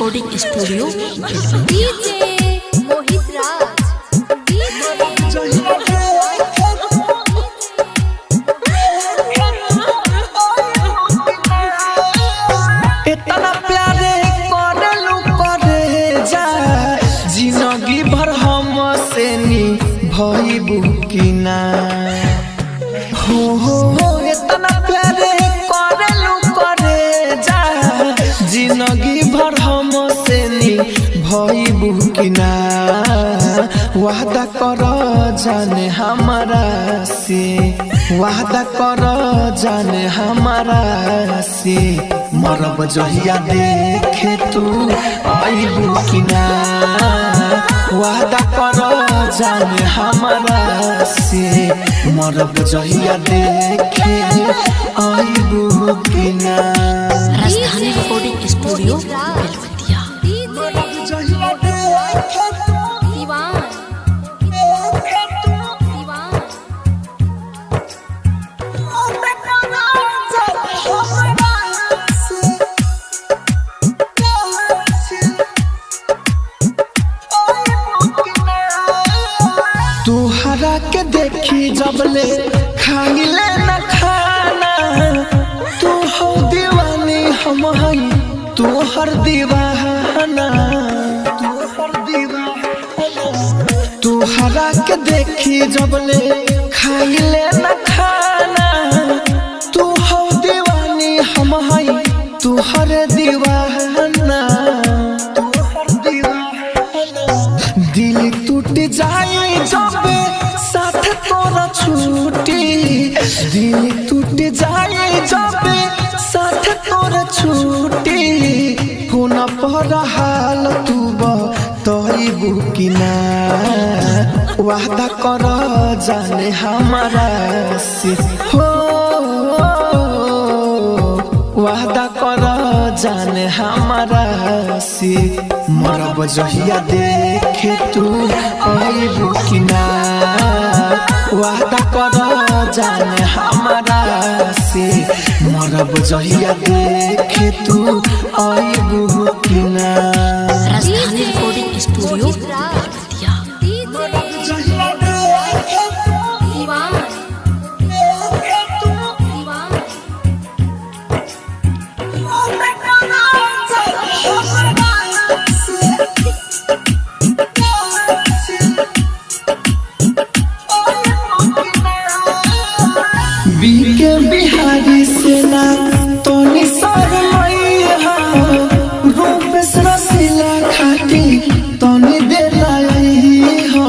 Recording studio DJ मोहित इतना प्यारे करलू करे जा जिंदगी भर हम से नी भइबू की ना हो इतना प्यारे करलू करे जा जिंदगी भर हम से नी भइबू की ना वादा कर जाने हमारा से वादा कर जाने हमारा से मरब जहिया देखे तू आइबू की ना वादा कर जाने हमारा से मरब जहिया देखे आइबू की ना। राजधानी रिकॉर्डिंग स्टूडियो बेलवतिया। तुहरा के देखी जबले खाइले न खाना तू हो दीवानी हम हई तुहर दीवाना तुहरा के देखी जबले खाइले न खाना तू हो दीवानी हम हई तुहर दीवाना दिल टूट जाए जब साथ तोरा छूटी दिल टूट जाए जब साथ तोरा छूटी फोन पर हाल तू बतइबू की ना वादा कर जाने हमारा से हो वादा कर जाने हमारा से मरब जहिया देखे तू आइबू की ना वादा कर जाने हमारा से मरब जहिया देखे तू आइबू की ना। राजधानी रिकॉर्डिंग स्टूडियो बेलवतिया। बीके बिहारी सेना तोनी शर्मैया रूप रसीला खाती तोनी देलाई हो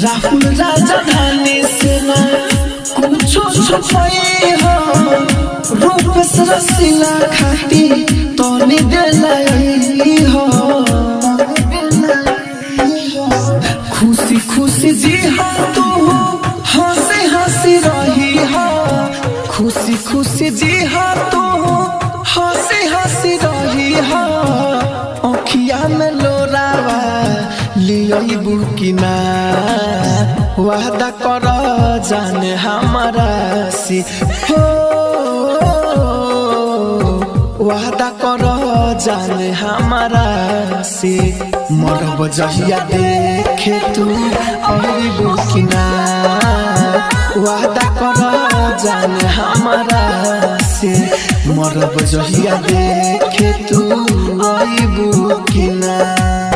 राहुल राजधानी सेना कुछ छुपैया रूप रसीला खाती तोनी देलाई हो खुशी खुशी जी हाँ तू हंसी हंसी रही हो खुशी खुशी जी हाँ तू हंसी हंसी रही हो अखिया में लोरावा लियबू की ना वादा कर जाने हमारा से हो वादा कर जाने हमारा से मरब जहिया देखे तू आइबू की ना वादा कर जाने हमारा से मरब जहिया देखे तू आइबू की ना।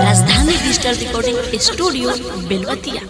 राजधानी डिजिटल रिकॉर्डिंग स्टूडियो बेलवतिया।